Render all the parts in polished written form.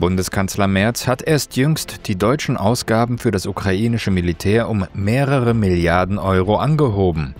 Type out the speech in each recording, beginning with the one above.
Bundeskanzler Merz hat erst jüngst die deutschen Ausgaben für das ukrainische Militär um mehrere Milliarden Euro angehoben.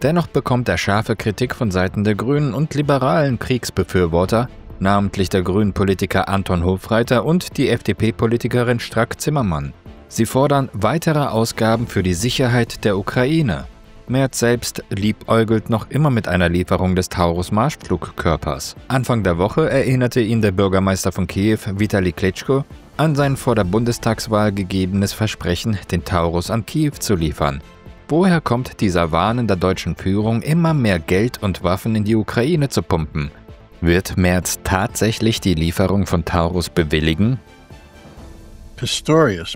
Dennoch bekommt er scharfe Kritik von Seiten der Grünen und liberalen Kriegsbefürworter, namentlich der Grünen-Politiker Anton Hofreiter und die FDP-Politikerin Strack-Zimmermann. Sie fordern weitere Ausgaben für die Sicherheit der Ukraine. Merz selbst liebäugelt noch immer mit einer Lieferung des Taurus-Marschflugkörpers. Anfang der Woche erinnerte ihn der Bürgermeister von Kiew, Vitali Klitschko, an sein vor der Bundestagswahl gegebenes Versprechen, den Taurus an Kiew zu liefern. Woher kommt dieser Wahn in der deutschen Führung, immer mehr Geld und Waffen in die Ukraine zu pumpen? Wird Merz tatsächlich die Lieferung von Taurus bewilligen?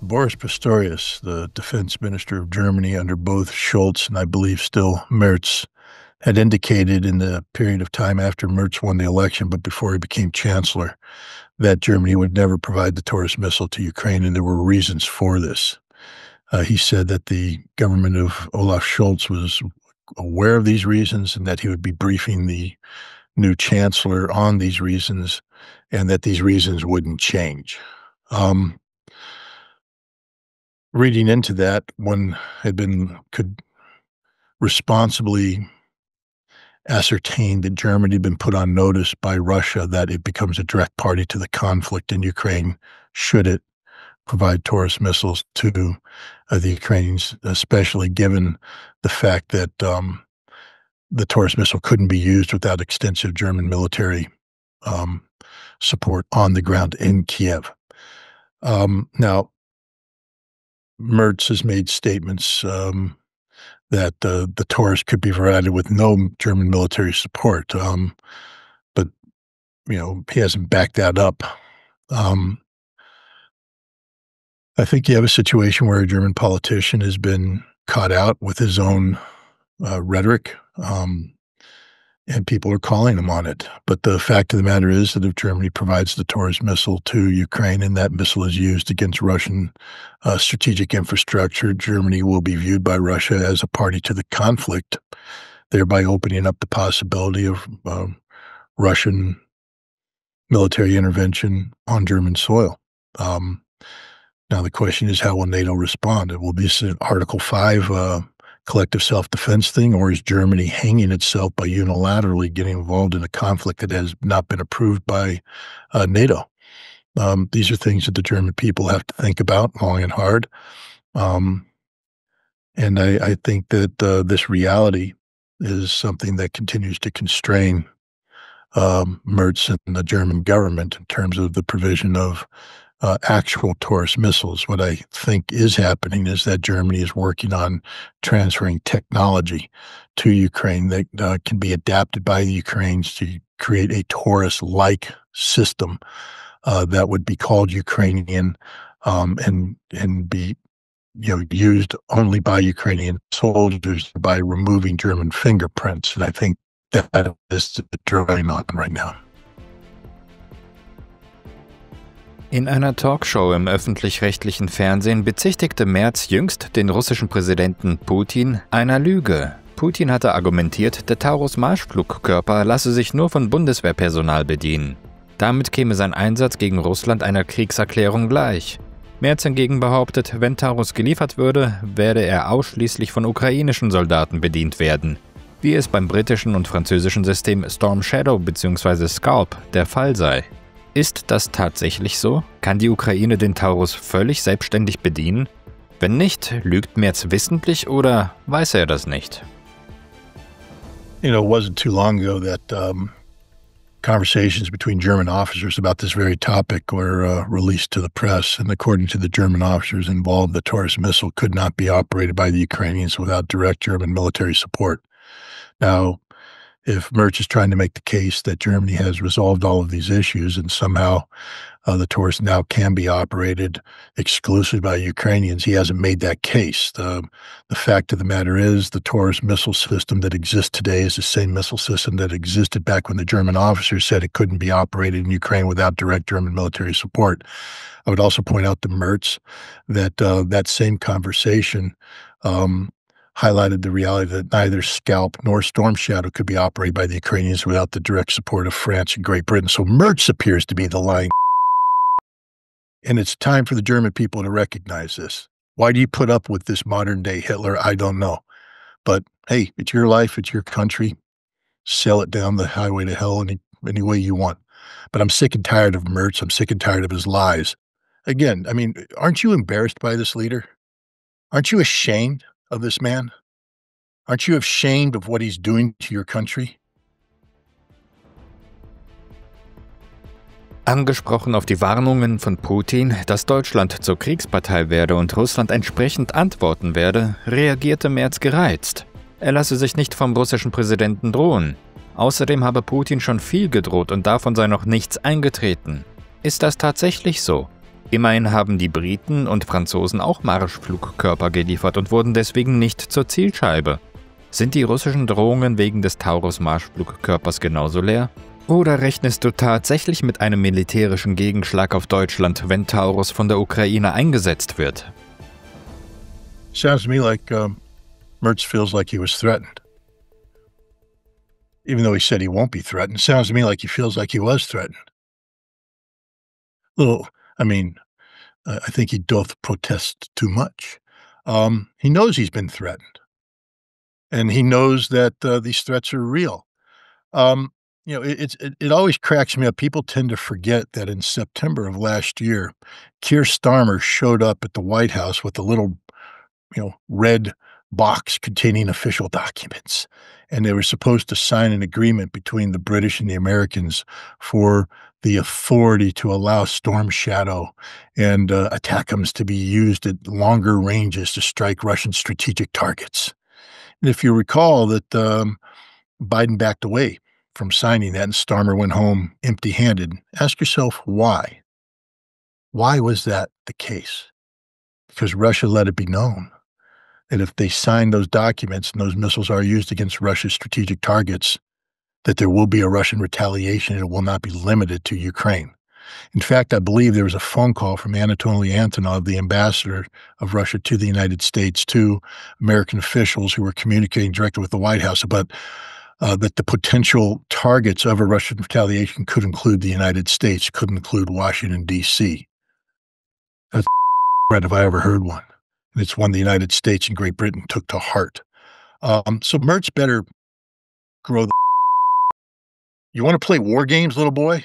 Boris Pistorius, the defense minister of Germany under both Scholz and I believe still Merz, had indicated in the period of time after Merz won the election, but before he became chancellor, that Germany would never provide the Taurus missile to Ukraine, and there were reasons for this. He said that the government of Olaf Scholz was aware of these reasons and that he would be briefing the new chancellor on these reasons and that these reasons wouldn't change. Reading into that, one could responsibly ascertain that Germany had been put on notice by Russia that it becomes a direct party to the conflict in Ukraine should it provide Taurus missiles to the Ukrainians, especially given the fact that the Taurus missile couldn't be used without extensive German military support on the ground in Kiev. Now, Merz has made statements that the Taurus could be provided with no German military support, but he hasn't backed that up. I think you have a situation where a German politician has been caught out with his own rhetoric, and people are calling him on it. But the fact of the matter is that if Germany provides the Taurus missile to Ukraine and that missile is used against Russian strategic infrastructure, Germany will be viewed by Russia as a party to the conflict, thereby opening up the possibility of Russian military intervention on German soil. Now, the question is, how will NATO respond? Will this an Article 5 collective self-defense thing, or is Germany hanging itself by unilaterally getting involved in a conflict that has not been approved by NATO? These are things that the German people have to think about long and hard. And I think that this reality is something that continues to constrain Merz and the German government in terms of the provision of actual Taurus missiles. What I think is happening is that Germany is working on transferring technology to Ukraine that can be adapted by the Ukrainians to create a Taurus-like system that would be called Ukrainian and be used only by Ukrainian soldiers by removing German fingerprints. And I think that is the drawing on right now. In einer Talkshow im öffentlich-rechtlichen Fernsehen bezichtigte Merz jüngst den russischen Präsidenten Putin einer Lüge. Putin hatte argumentiert, der Taurus-Marschflugkörper lasse sich nur von Bundeswehrpersonal bedienen. Damit käme sein Einsatz gegen Russland einer Kriegserklärung gleich. Merz hingegen behauptet, wenn Taurus geliefert würde, werde er ausschließlich von ukrainischen Soldaten bedient werden, wie es beim britischen und französischen System Storm Shadow bzw. Scalp der Fall sei. Ist das tatsächlich so? Kann die Ukraine den Taurus völlig selbstständig bedienen? Wenn nicht, lügt Merz wissentlich oder weiß er das nicht? It wasn't too long ago that conversations between German officers about this very topic were released to the press, and according to the German officers involved, the Taurus missile could not be operated by the Ukrainians without direct German military support. Now, if Merz is trying to make the case that Germany has resolved all of these issues and somehow the Taurus now can be operated exclusively by Ukrainians, he hasn't made that case. The fact of the matter is the Taurus missile system that exists today is the same missile system that existed back when the German officers said it couldn't be operated in Ukraine without direct German military support. I would also point out to Merz that that same conversation highlighted the reality that neither Scalp nor Storm Shadow could be operated by the Ukrainians without the direct support of France and Great Britain. So Merz appears to be the lying And it's time for the German people to recognize this. Why do you put up with this modern-day Hitler? I don't know. But, hey, it's your life, it's your country. Sell it down the highway to hell any way you want. But I'm sick and tired of Merz. I'm sick and tired of his lies. Again, I mean, aren't you embarrassed by this leader? Aren't you ashamed of this man? Aren't you ashamed of what he's doing to your country? Angesprochen auf die Warnungen von Putin, dass Deutschland zur Kriegspartei werde und Russland entsprechend antworten werde, reagierte Merz gereizt. Er lasse sich nicht vom russischen Präsidenten drohen. Außerdem habe Putin schon viel gedroht und davon sei noch nichts eingetreten. Ist das tatsächlich so? Immerhin haben die Briten und Franzosen auch Marschflugkörper geliefert und wurden deswegen nicht zur Zielscheibe. Sind die russischen Drohungen wegen des Taurus-Marschflugkörpers genauso leer? Oder rechnest du tatsächlich mit einem militärischen Gegenschlag auf Deutschland, wenn Taurus von der Ukraine eingesetzt wird? Sounds to me like Merz feels like he was threatened. Even though he said he won't be threatened, sounds to me like he feels like he was threatened. I think he doth protest too much. He knows he's been threatened. And he knows that these threats are real. It always cracks me up. People tend to forget that in September of last year, Keir Starmer showed up at the White House with a little, red box containing official documents. And they were supposed to sign an agreement between the British and the Americans for the authority to allow Storm Shadow and ATACMS to be used at longer ranges to strike Russian strategic targets. And if you recall that Biden backed away from signing that and Starmer went home empty-handed, ask yourself why. Why was that the case? Because Russia let it be known that if they sign those documents and those missiles are used against Russia's strategic targets, that there will be a Russian retaliation and it will not be limited to Ukraine. In fact, I believe there was a phone call from Anatoly Antonov, the ambassador of Russia to the United States, to American officials who were communicating directly with the White House about that the potential targets of a Russian retaliation could include the United States, could include Washington, D.C. That's threat if I ever heard one. And it's one the United States and Great Britain took to heart. So Merz better grow the You want to play war games, little boy?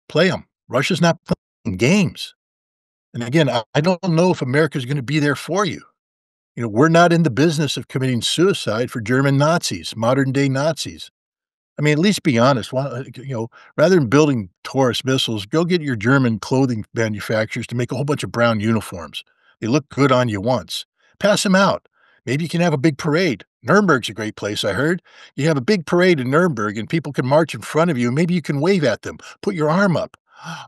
Play them. Russia's not playing games. And again, I don't know if America's going to be there for you. We're not in the business of committing suicide for German Nazis, modern-day Nazis. I mean, at least be honest. Rather than building Taurus missiles, go get your German clothing manufacturers to make a whole bunch of brown uniforms. They look good on you once. Pass them out. Maybe you can have a big parade. Nuremberg's a great place, I heard. You have a big parade in Nuremberg and people can march in front of you. Maybe you can wave at them. Put your arm up.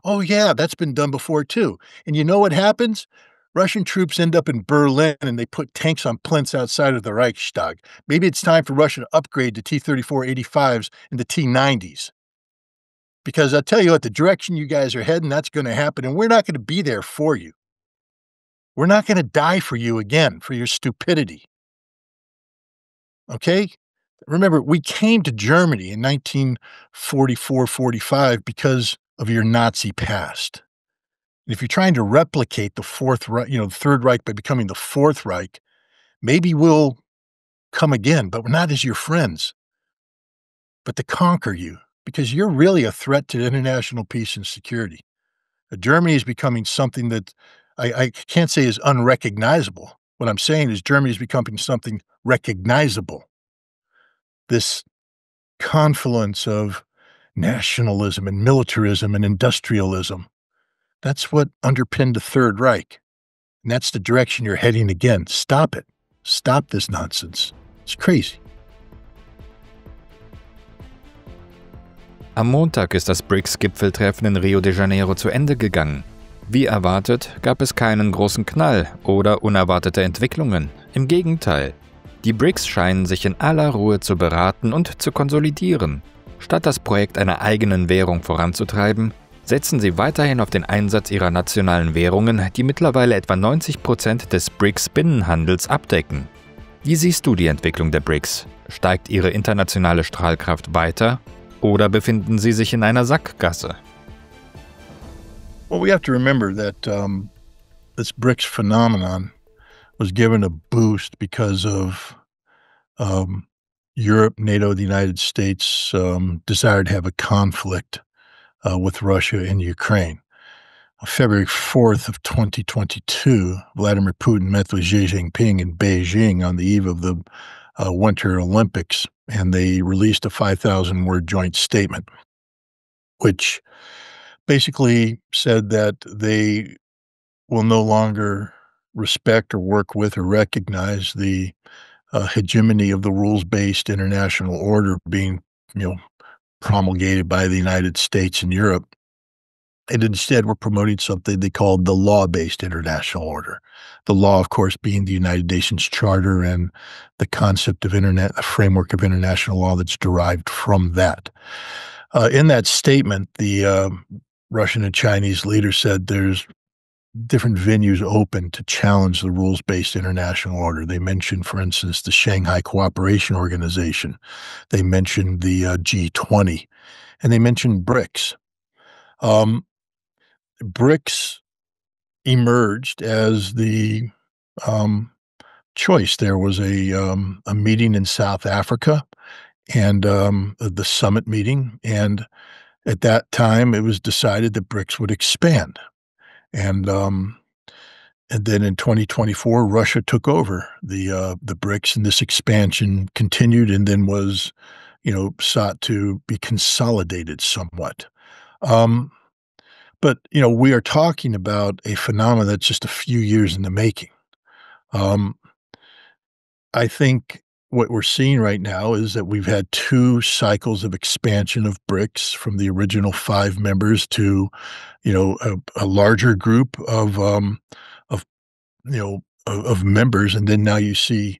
Oh, yeah, that's been done before, too. And you know what happens? Russian troops end up in Berlin and they put tanks on plinths outside of the Reichstag. Maybe it's time for Russia to upgrade to T-34-85s and the T-90s. Because I'll tell you what, the direction you guys are heading, that's going to happen, and we're not going to be there for you. We're not going to die for you again, for your stupidity. Okay? Remember, we came to Germany in 1944-45 because of your Nazi past. If you're trying to replicate the Fourth Reich, the Third Reich by becoming the Fourth Reich, maybe we'll come again, but we're not as your friends, but to conquer you, because you're really a threat to international peace and security. Germany is becoming something that I can't say is unrecognizable. What I'm saying is Germany is becoming something recognizable. This confluence of nationalism and militarism and industrialism, that's what underpinned the Third Reich. And that's the direction you're heading again. Stop it. Stop this nonsense. It's crazy. Am Montag ist das BRICS-Gipfeltreffen in Rio de Janeiro zu Ende gegangen. Wie erwartet, gab es keinen großen Knall oder unerwartete Entwicklungen. Im Gegenteil. Die BRICS scheinen sich in aller Ruhe zu beraten und zu konsolidieren. Statt das Projekt einer eigenen Währung voranzutreiben, setzen sie weiterhin auf den Einsatz ihrer nationalen Währungen, die mittlerweile etwa 90% des BRICS-Binnenhandels abdecken. Wie siehst du die Entwicklung der BRICS? Steigt ihre internationale Strahlkraft weiter oder befinden sie sich in einer Sackgasse? Well, we have to remember that this BRICS phenomenon was given a boost because of Europe, NATO, the United States' desire to have a conflict with Russia and Ukraine. On February 4th of 2022, Vladimir Putin met with Xi Jinping in Beijing on the eve of the Winter Olympics, and they released a 5,000-word joint statement, which basically said that they will no longer respect or work with or recognize the hegemony of the rules-based international order being, promulgated by the United States and Europe. And instead, we're promoting something they called the law-based international order. The law, of course, being the United Nations Charter and the concept of the framework of international law that's derived from that. In that statement, the Russian and Chinese leaders said there's different venues open to challenge the rules-based international order. They mentioned, for instance, the Shanghai Cooperation Organization. They mentioned the G20, and they mentioned BRICS. BRICS emerged as the choice. There was a meeting in South Africa, and the summit meeting, and at that time, it was decided that BRICS would expand. And then in 2024, Russia took over the BRICS, and this expansion continued and then was, sought to be consolidated somewhat. But, we are talking about a phenomenon that's just a few years in the making. I think what we're seeing right now is that we've had 2 cycles of expansion of BRICS from the original 5 members to, a larger group of members, and then now you see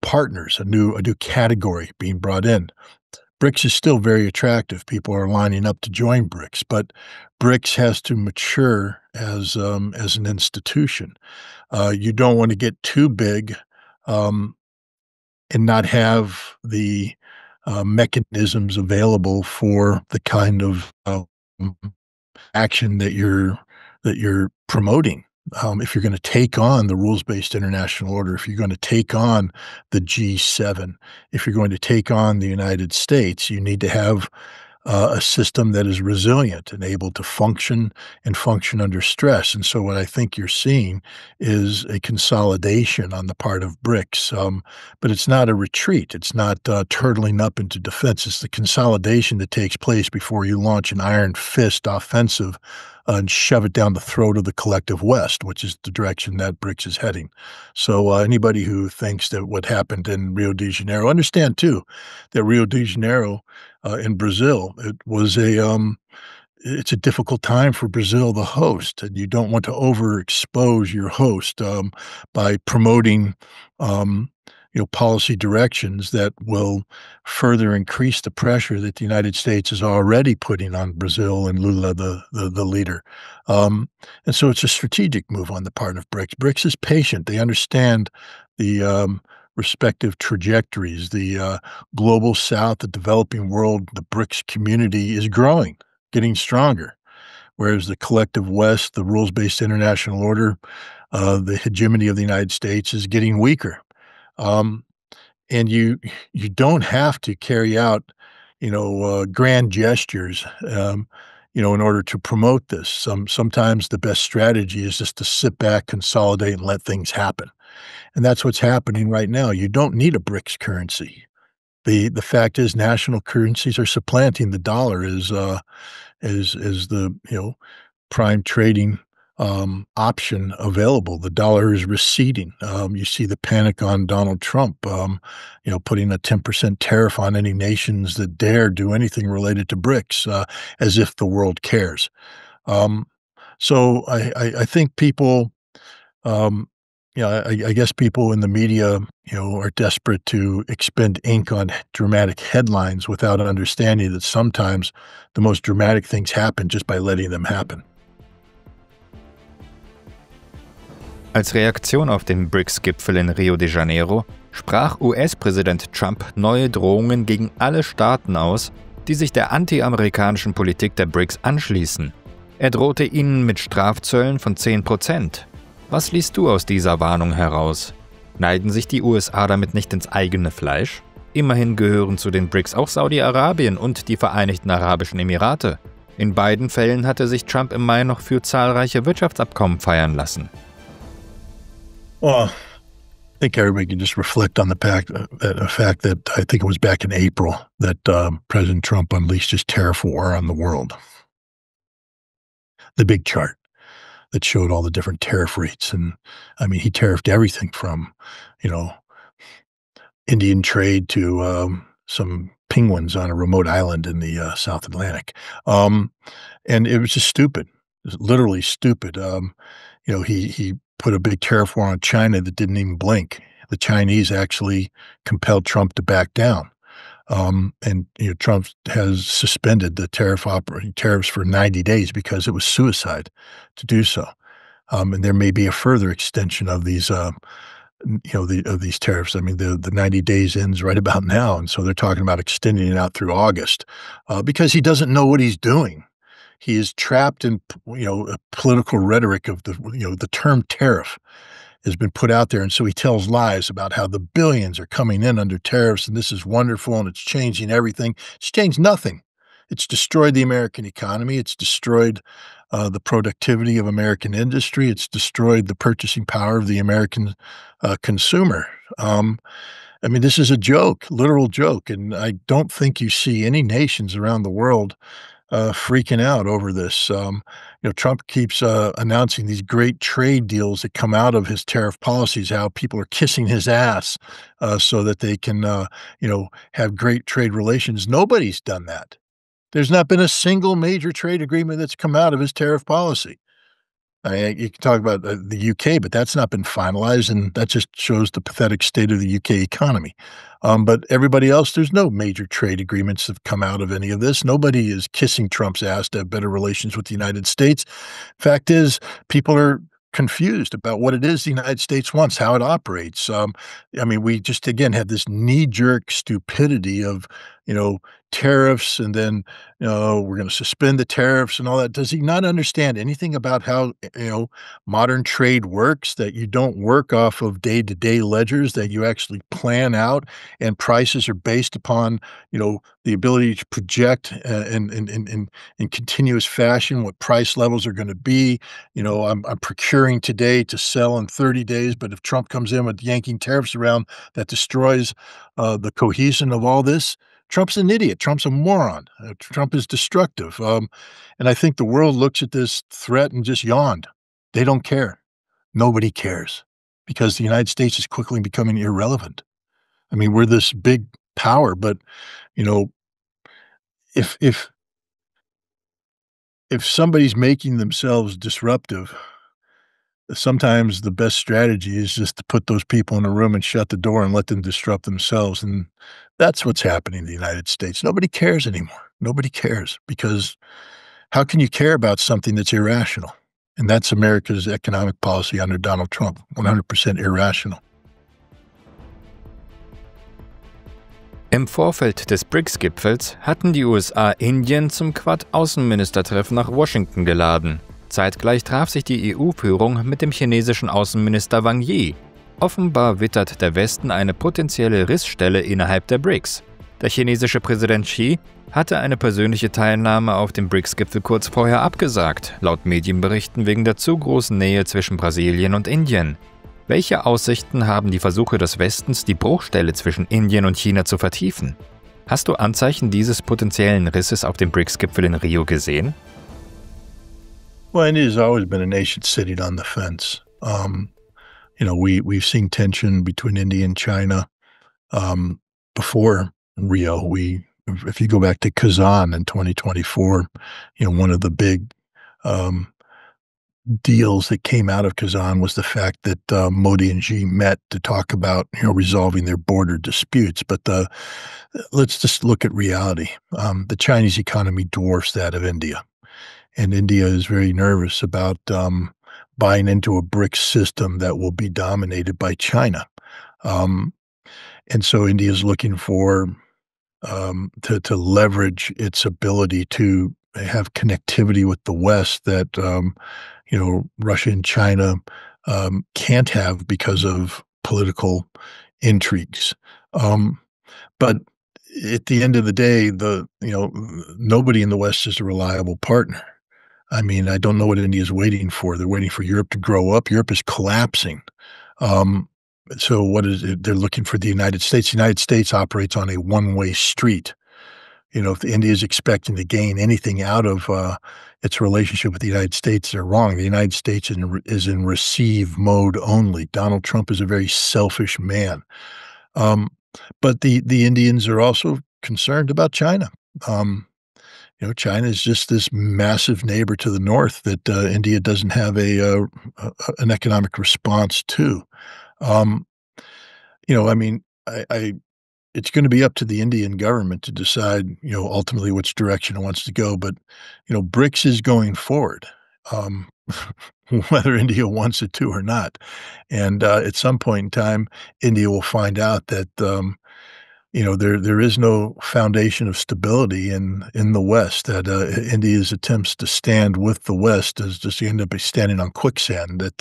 partners, a new category being brought in. BRICS is still very attractive. People are lining up to join BRICS, but BRICS has to mature as an institution. You don't want to get too big and not have the mechanisms available for the kind of action that you're promoting. If you're going to take on the rules-based international order, if you're going to take on the G7, if you're going to take on the United States, you need to have a system that is resilient and able to function under stress. And so what I think you're seeing is a consolidation on the part of BRICS, but it's not a retreat. It's not turtling up into defense. It's the consolidation that takes place before you launch an iron fist offensive and shove it down the throat of the collective West, which is the direction that BRICS is heading. So anybody who thinks that what happened in Rio de Janeiro, understand too that Rio de Janeiro in Brazil, it's a difficult time for Brazil, the host, and you don't want to overexpose your host by promoting policy directions that will further increase the pressure that the United States is already putting on Brazil and Lula, the leader. And so it's a strategic move on the part of BRICS. BRICS is patient. They understand the respective trajectories. The global south, the developing world, the BRICS community is growing, getting stronger, whereas the collective West, the rules-based international order, the hegemony of the United States is getting weaker. And you don't have to carry out, grand gestures, in order to promote this. Sometimes the best strategy is just to sit back, consolidate, and let things happen. And that's what's happening right now. You don't need a BRICS currency. The fact is, national currencies are supplanting the dollar as the prime trading option available. The dollar is receding. You see the panic on Donald Trump, putting a 10% tariff on any nations that dare do anything related to BRICS, as if the world cares. So I think people, I guess people in the media, are desperate to expend ink on dramatic headlines without understanding that sometimes the most dramatic things happen just by letting them happen. Als Reaktion auf den BRICS-Gipfel in Rio de Janeiro sprach US-Präsident Trump neue Drohungen gegen alle Staaten aus, die sich der anti-amerikanischen Politik der BRICS anschließen. Er drohte ihnen mit Strafzöllen von 10%. Was liest du aus dieser Warnung heraus? Schneiden sich die USA damit nicht ins eigene Fleisch? Immerhin gehören zu den BRICS auch Saudi-Arabien und die Vereinigten Arabischen Emirate. In beiden Fällen hatte sich Trump im Mai noch für zahlreiche Wirtschaftsabkommen feiern lassen. Well, I think everybody can just reflect on the fact that I think it was back in April that President Trump unleashed his tariff war on the world. The big chart that showed all the different tariff rates. And I mean, he tariffed everything from, Indian trade to some penguins on a remote island in the South Atlantic. And it was just stupid. It was literally stupid. He put a big tariff war on China that didn't even blink. The Chinese actually compelled Trump to back down. Trump has suspended the tariffs for 90 days because it was suicide to do so. And there may be a further extension of these, of these tariffs. I mean, the 90 days ends right about now, and so they're talking about extending it out through August because he doesn't know what he's doing. He is trapped in, a political rhetoric of the term tariff has been put out there. And so he tells lies about how the billions are coming in under tariffs and this is wonderful and it's changing everything. It's changed nothing. It's destroyed the American economy. It's destroyed the productivity of American industry. It's destroyed the purchasing power of the American consumer. This is a joke, literal joke. And I don't think you see any nations around the world freaking out over this. Trump keeps announcing these great trade deals that come out of his tariff policies, how people are kissing his ass so that they can, have great trade relations. Nobody's done that. There's not been a single major trade agreement that's come out of his tariff policy. You can talk about the UK, but that's not been finalized, and that just shows the pathetic state of the UK economy. But everybody else, there's no major trade agreements that have come out of any of this. Nobody is kissing Trump's ass to have better relations with the United States. Fact is, people are confused about what it is the United States wants, how it operates. We just, again, have this knee-jerk stupidity of, tariffs, and then, we're going to suspend the tariffs and all that. Does he not understand anything about how, modern trade works, that you don't work off of day-to-day ledgers, that you actually plan out, and prices are based upon, the ability to project in continuous fashion what price levels are going to be. I'm procuring today to sell in 30 days, but if Trump comes in with yanking tariffs around, that destroys the cohesion of all this. Trump's an idiot. Trump's a moron. Trump is destructive. And I think the world looks at this threat and just yawned. They don't care. Nobody cares because the United States is quickly becoming irrelevant. We're this big power, but, if somebody's making themselves disruptive, sometimes the best strategy is just to put those people in a room and shut the door and let them disrupt themselves. And that's what's happening in the United States. Nobody cares anymore. Nobody cares because how can you care about something that's irrational? And that's America's economic policy under Donald Trump, 100% irrational. Im Vorfeld des BRICS-Gipfels hatten die USA Indien zum Quad-Außenministertreffen nach Washington geladen. Zeitgleich traf sich die EU-Führung mit dem chinesischen Außenminister Wang Yi. Offenbar wittert der Westen eine potenzielle Rissstelle innerhalb der BRICS. Der chinesische Präsident Xi hatte eine persönliche Teilnahme auf dem BRICS-Gipfel kurz vorher abgesagt, laut Medienberichten wegen der zu großen Nähe zwischen Brasilien und Indien. Welche Aussichten haben die Versuche des Westens, die Bruchstelle zwischen Indien und China zu vertiefen? Hast du Anzeichen dieses potenziellen Risses auf dem BRICS-Gipfel in Rio gesehen? Well, India's always been a nation sitting on the fence. We've seen tension between India and China before Rio. If you go back to Kazan in 2024, one of the big deals that came out of Kazan was the fact that Modi and Xi met to talk about resolving their border disputes. But let's just look at reality. The Chinese economy dwarfs that of India. And India is very nervous about buying into a BRICS system that will be dominated by China. And so India is looking for to leverage its ability to have connectivity with the West that, Russia and China, can't have because of political intrigues. Um, but at the end of the day, nobody in the West is a reliable partner. I mean, I don't know what India is waiting for. They're waiting for Europe to grow up. Europe is collapsing. Um, so what is it? They're looking for the United States. The United States operates on a one-way street. If India is expecting to gain anything out of its relationship with the United States, they're wrong. The United States is in receive mode only. Donald Trump is a very selfish man. Um, but the Indians are also concerned about China. Um, China is just this massive neighbor to the north that India doesn't have an economic response to. Um, I mean, I it's gonna be up to the Indian government to decide, ultimately which direction it wants to go, but, BRICS is going forward, um, whether India wants it to or not, and, at some point in time, India will find out that, there is no foundation of stability in the West, that, India's attempts to stand with the West is just end up standing on quicksand, that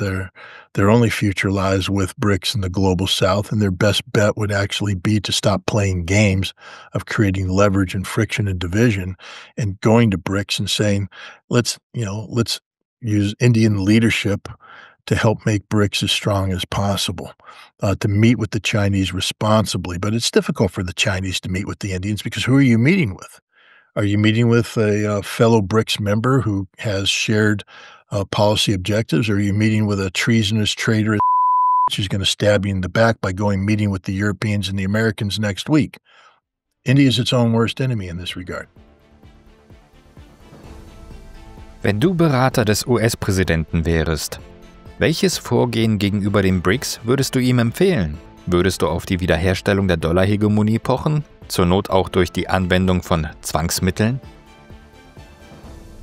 their only future lies with BRICS and the Global South, and their best bet would actually be to stop playing games of creating leverage and friction and division and going to BRICS and saying, let's use Indian leadership to help make BRICS as strong as possible, to meet with the Chinese responsibly. But it's difficult for the Chinese to meet with the Indians because who are you meeting with? Are you meeting with a fellow BRICS member who has shared policy objectives? Or are you meeting with a treasonous traitor who's going to stab you in the back by meeting with the Europeans and the Americans next week? India is its own worst enemy in this regard. Wenn du Berater des US-Präsidenten wärest, welches Vorgehen gegenüber den BRICS würdest du ihm empfehlen? Würdest du auf die Wiederherstellung der Dollarhegemonie pochen, zur Not auch durch die Anwendung von Zwangsmitteln?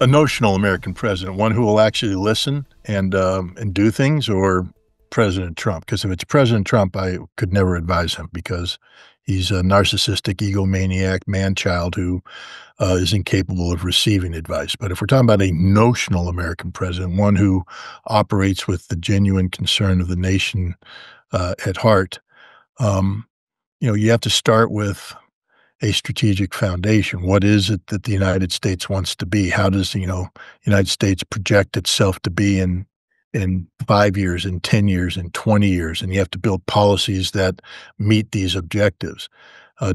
A notional American president, one who will actually listen and do things, or President Trump? Because if it's President Trump, I could never advise him because he's a narcissistic, egomaniac man-child who is incapable of receiving advice. But if we're talking about a notional American president, one who operates with the genuine concern of the nation at heart, you have to start with a strategic foundation. What is it that the United States wants to be? How does the United States project itself to be in 5 years, in 10 years, in 20 years? And you have to build policies that meet these objectives.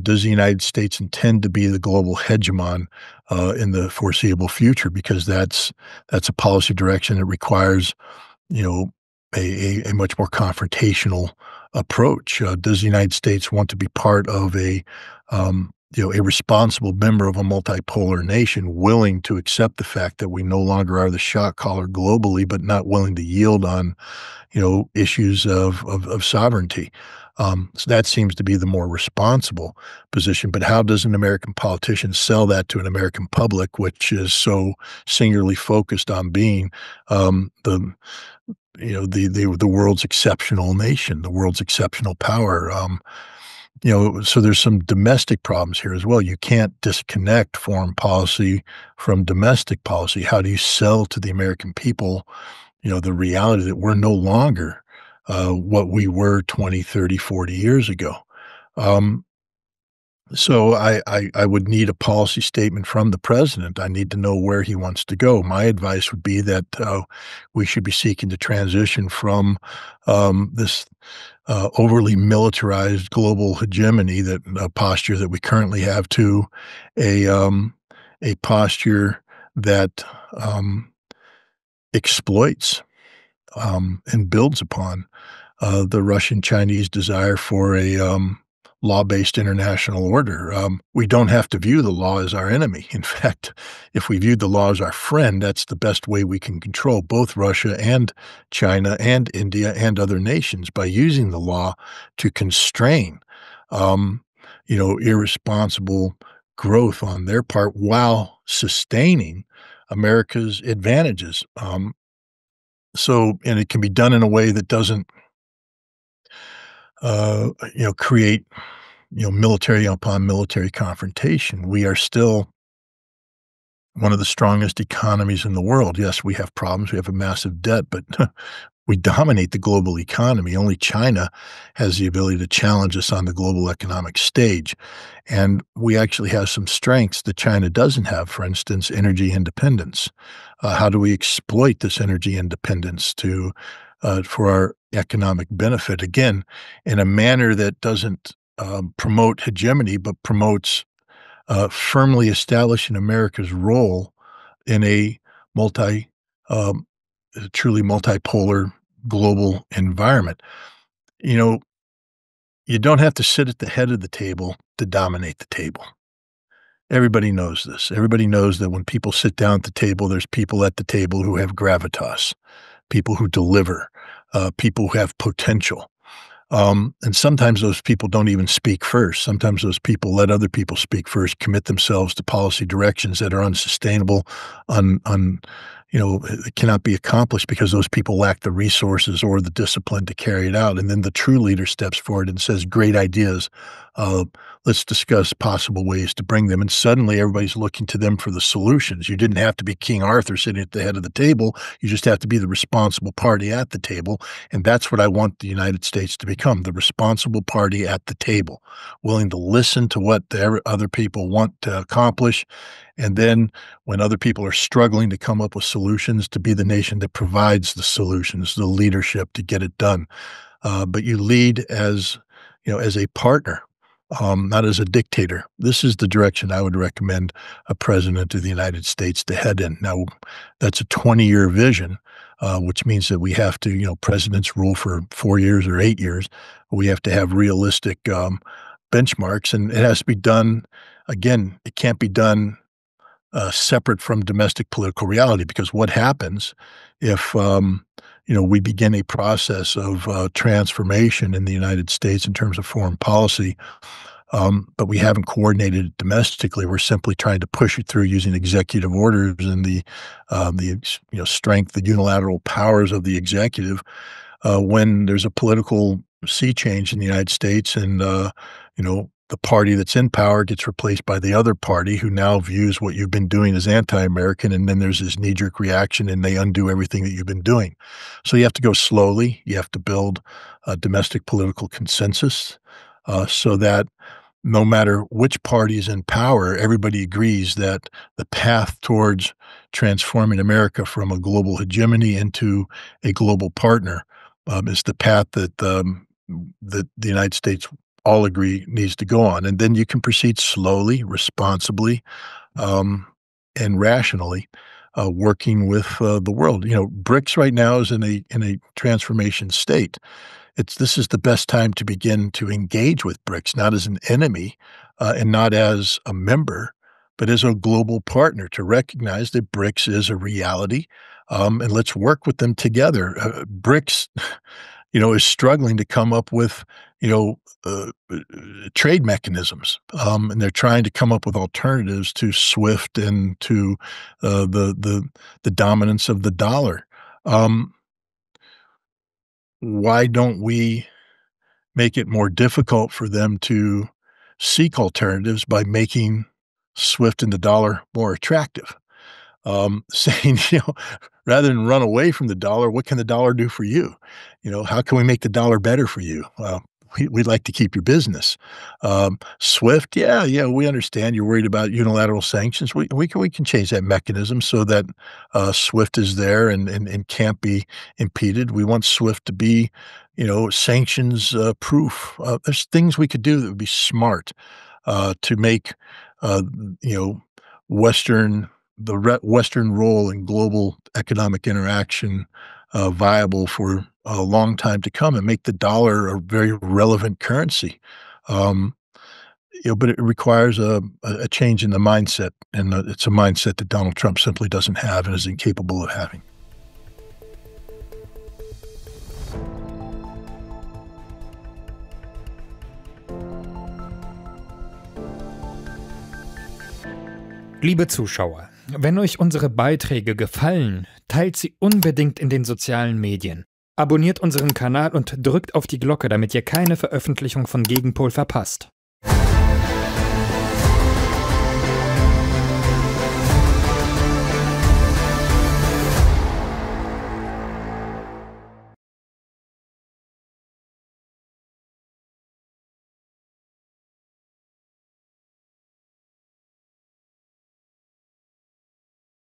Does the United States intend to be the global hegemon in the foreseeable future? Because that's a policy direction that requires, a much more confrontational approach. Does the United States want to be part of a responsible member of a multipolar nation willing to accept the fact that we no longer are the shot caller globally, but not willing to yield on, issues of sovereignty? So that seems to be the more responsible position. But how does an American politician sell that to an American public, which is so singularly focused on being the world's exceptional nation, the world's exceptional power? So there's some domestic problems here as well. You can't disconnect foreign policy from domestic policy. How do you sell to the American people, the reality that we're no longer what we were 20, 30, 40 years ago? So I would need a policy statement from the president. I need to know where he wants to go. My advice would be that we should be seeking to transition from this overly militarized global hegemony, that posture that we currently have, to a posture that exploits and builds upon the Russian-Chinese desire for a law-based international order. We don't have to view the law as our enemy. In fact, if we viewed the law as our friend, that's the best way we can control both Russia and China and India and other nations, by using the law to constrain, irresponsible growth on their part while sustaining America's advantages. And it can be done in a way that doesn't, create, military upon military confrontation. We are still one of the strongest economies in the world. Yes, we have problems. We have a massive debt, but we dominate the global economy. Only China has the ability to challenge us on the global economic stage. And we actually have some strengths that China doesn't have, for instance, energy independence. How do we exploit this energy independence for our economic benefit? Again, in a manner that doesn't promote hegemony, but promotes firmly establishing America's role in a um, truly multipolar global environment. You know, you don't have to sit at the head of the table to dominate the table. Everybody knows this. Everybody knows that when people sit down at the table, there's people at the table who have gravitas, people who deliver, people who have potential. And sometimes those people don't even speak first. Sometimes those people let other people speak first, commit themselves to policy directions that are unsustainable, it cannot be accomplished because those people lack the resources or the discipline to carry it out. And then the true leader steps forward and says, great ideas. Let's discuss possible ways to bring them. And suddenly everybody's looking to them for the solutions. You didn't have to be King Arthur sitting at the head of the table. You just have to be the responsible party at the table. And that's what I want the United States to become, the responsible party at the table, willing to listen to what the other people want to accomplish. And then when other people are struggling to come up with solutions, to be the nation that provides the solutions, the leadership to get it done. But you lead as a partner, not as a dictator. This is the direction I would recommend a president of the United States to head in. Now, that's a 20-year vision, which means that we have to, presidents rule for 4 years or 8 years. We have to have realistic benchmarks, and it has to be done. Again, it can't be done separate from domestic political reality, because what happens if we begin a process of transformation in the United States in terms of foreign policy, but we haven't coordinated it domestically. We're simply trying to push it through using executive orders and the strength, the unilateral powers of the executive. When there's a political sea change in the United States, and the party that's in power gets replaced by the other party, who now views what you've been doing as anti-American, and then there's this knee-jerk reaction, and they undo everything that you've been doing. So you have to go slowly. You have to build a domestic political consensus so that no matter which party is in power, everybody agrees that the path towards transforming America from a global hegemony into a global partner is the path that the United States all agree needs to go on. And then you can proceed slowly, responsibly, and rationally, working with the world. BRICS right now is in a transformation state. This is the best time to begin to engage with BRICS, not as an enemy and not as a member, but as a global partner, to recognize that BRICS is a reality, and let's work with them together. BRICS, is struggling to come up with, trade mechanisms, and they're trying to come up with alternatives to SWIFT and to the dominance of the dollar. Why don't we make it more difficult for them to seek alternatives by making SWIFT and the dollar more attractive? Saying, rather than run away from the dollar, what can the dollar do for you? How can we make the dollar better for you? We'd like to keep your business. SWIFT, yeah, we understand you're worried about unilateral sanctions. We can change that mechanism so that SWIFT is there and can't be impeded. We want SWIFT to be, sanctions proof. There's things we could do that would be smart to make, Western role in global economic interaction viable for a long time to come, and make the dollar a very relevant currency. But it requires a change in the mindset, and it's a mindset that Donald Trump simply doesn't have and is incapable of having. Liebe Zuschauer, wenn euch unsere Beiträge gefallen, teilt sie unbedingt in den sozialen Medien. Abonniert unseren Kanal und drückt auf die Glocke, damit ihr keine Veröffentlichung von Gegenpol verpasst.